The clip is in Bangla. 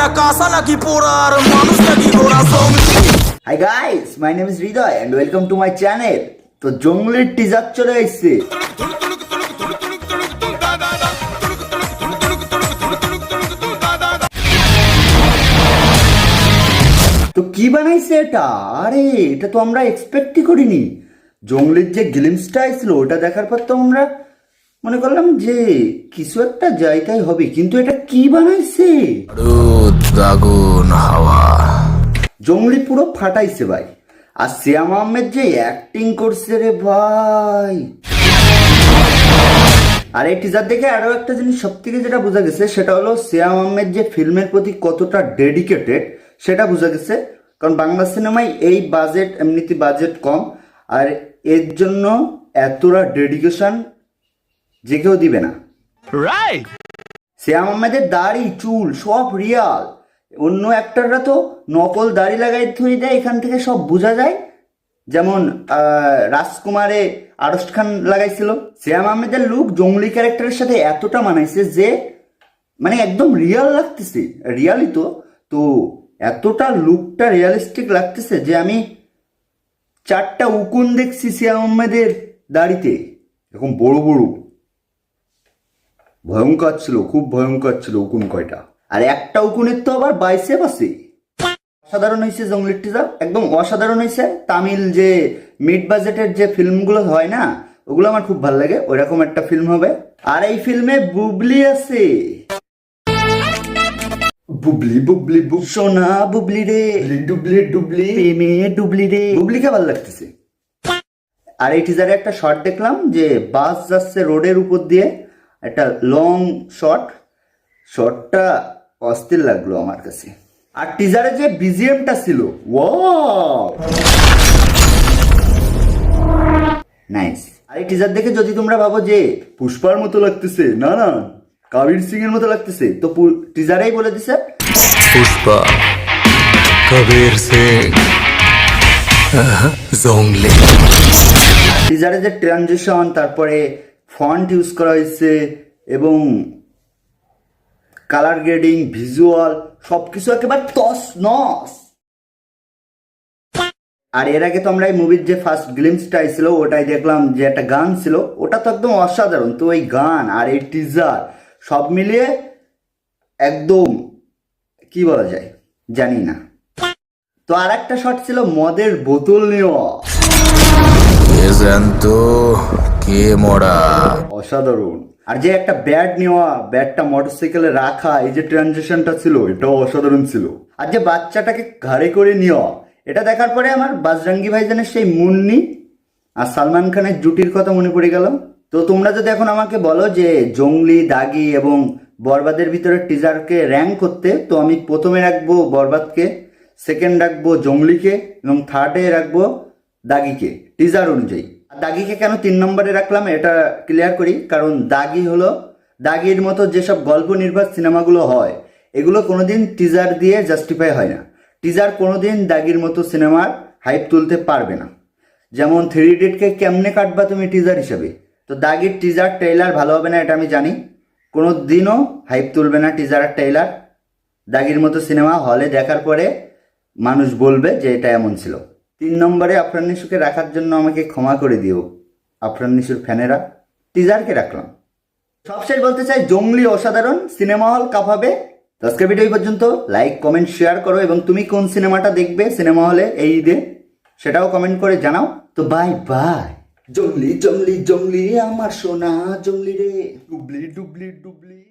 না কাঁচা নাকি পোড়া আর মানুষ নাকি ঘোড়া জঙ্গলি। Hi guys, my name is Hriday and welcome to my channel. তো জঙ্গলের টিজার চলে এসেছে। তো কি বানাইছে এটা? আরে এটা তো আমরা এক্সপেক্টই করিনি। জঙ্গলের যে গ্লিমসটা ছিল ওটা দেখার পর তো আমরা মনে করলাম যে কিছু একটা জায়গায় হবে, কিন্তু এটা কি বানাইছে? আগুন হাওয়া জঙ্গলি পুরো ফাটাইছে ভাই। আর শ্যাম আহমেদ যে অ্যাক্টিং করছে রে ভাই। আর এই টিজার দেখে আরো একটা জিনিস সব থেকে যেটা বোঝা গেছে সেটা হলো শ্যাম আহমেদ যে ফিল্মের প্রতি কতটা ডেডিকেটেড সেটা বোঝা গেছে। কারণ বাংলা সিনেমায় এই বাজেট, এমনিতে বাজেট কম, আর এর জন্য এতটা ডেডিকেশন যে কেউ দিবে না। রাইট। শ্যাম আহমেদের দাড়ি চুল সব রিয়াল। অন্য অ্যাক্টররা তো নকল দাড়ি লাগাই ধুই দেয়, এখান থেকে সব বোঝা যায়। যেমন রাজকুমারে আরশ খান লাগাইছিল। শ্যাম আহমেদের লুক জঙ্গলি ক্যারেক্টারের সাথে এতটা মানাইছে যে মানে একদম রিয়াল লাগতেছে। রিয়ালি তো তো এতটা লুকটা রিয়ালিস্টিক লাগতেছে যে আমি 4টা উকুন দেখছি শ্যাম আহমেদের দাড়িতে, এরকম বড় বড়। ভয়ঙ্কর ছিল, খুব ভয়ঙ্কর ছিল উকুন কয়টা। আর একটা উকুনের তো আবার বাইসেপ আছে। অসাধারণ হয়েছে জঙ্গলের টিজার, একদম অসাধারণ হয়েছে। তামিল যে মিড বাজেটের যে ফিল্মগুলো হয় না, ওগুলো আমার খুব ভালো লাগে, ওইরকম একটা ফিল্ম হবে। আর এই ফিল্মে বুবলি আছে। বুবলি বুবলি বুব সোনা বুবলি রে, ডুবলি ডুবলি প্রেমে ডুবলি রে, বুবলিকে ভালো লাগতেছে। আর এই টিজারে একটা শট দেখলাম যে বাস যাচ্ছে রোডের উপর দিয়ে, একটা লং শটটা অস্থির লাগলো আমার কাছে। আর টিজারে যে বিজিএমটা ছিল, ওয়াও নাইস। আর এই টিজার দেখে যদি তোমরা ভাবো যে পুষ্পার মতো লাগতেছে, না না কবির সিং এর মতো লাগতেছে, তো টিজারেই বলে দিছে পুষ্পা, কবির সিং, জঙ্গলি। টিজারে যে ট্রানজিশন, তারপরে ফন্ট ইউজ করা হয়েছে এবং কালার গ্রেডিং, ভিজুয়াল সবকিছু একেবারে তস নস। আর এর আগে তো আমরা এই মুভির যে ফার্স্ট গ্লিমসটা ছিল ওটাই দেখলাম যে একটা গান ছিল, ওটা তো একদম অসাধারণ। তো এই গান আর এই টিজার সব মিলিয়ে একদম কি বলা যায় জানি না। তো আর একটা শট ছিল মদের বোতল নেওয়া, কে মরা, অসাধারণ। আর যে একটা ব্যাট নেওয়া, ব্যাটটা মোটরসাইকেলে রাখা, এই যে ট্রানজিশনটা ছিল এটাও অসাধারণ ছিল। আর যে বাচ্চাটাকে ঘাড়ে করে নেওয়া, এটা দেখার পরে আমার বাজরাঙ্গি ভাইজানের সেই মুন্নি আর সালমান খানের জুটির কথা মনে পড়ে গেল। তো তোমরা যদি এখন আমাকে বলো যে জঙ্গলি, দাগি এবং বরবাদের ভিতরে টিজারকে র্যাঙ্ক করতে, তো আমি প্রথমে রাখবো বরবাদকে, সেকেন্ড রাখবো জঙ্গলিকে এবং থার্ডে রাখবো দাগিকে টিজার অনুযায়ী। আর দাগিকে কেন 3 নম্বরে রাখলাম এটা ক্লিয়ার করি। কারণ দাগি হলো, দাগির মতো যেসব গল্প নির্ভর সিনেমাগুলো হয় এগুলো কোনোদিন টিজার দিয়ে জাস্টিফাই হয় না। টিজার কোনোদিন দাগির মতো সিনেমার হাইপ তুলতে পারবে না। যেমন 3 ইডিয়টকে কেমনে কাটবা তুমি টিজার হিসাবে, তো দাগির টিজার ট্রেইলার ভালো হবে না, এটা আমি জানি। কোনো দিনও হাইপ তুলবে না টিজার আর ট্রেইলার। দাগির মতো সিনেমা হলে দেখার পরে মানুষ বলবে যে এটা এমন ছিল। 3 নম্বরে আফরান নিশোকে রাখার জন্য আমাকে ক্ষমা করে দিও আফরান নিশোর ফ্যানেরা। টিজারকে রাখলাম। সবশেষ বলতে চাই জঙ্গলি অসাধারণ, সিনেমা হল কাঁপাবে। তো আজকের ভিডিও এই পর্যন্ত। লাইক, কমেন্ট, শেয়ার করো এবং তুমি কোন সিনেমাটা দেখবে সিনেমা হলে এই ঈদে সেটাও কমেন্ট করে জানাও। তো বাই বাই। জঙ্গলি জঙ্গলি জঙ্গলি আমার সোনা জঙ্গলি রে, ডুবলি ডুবলি ডুবলি।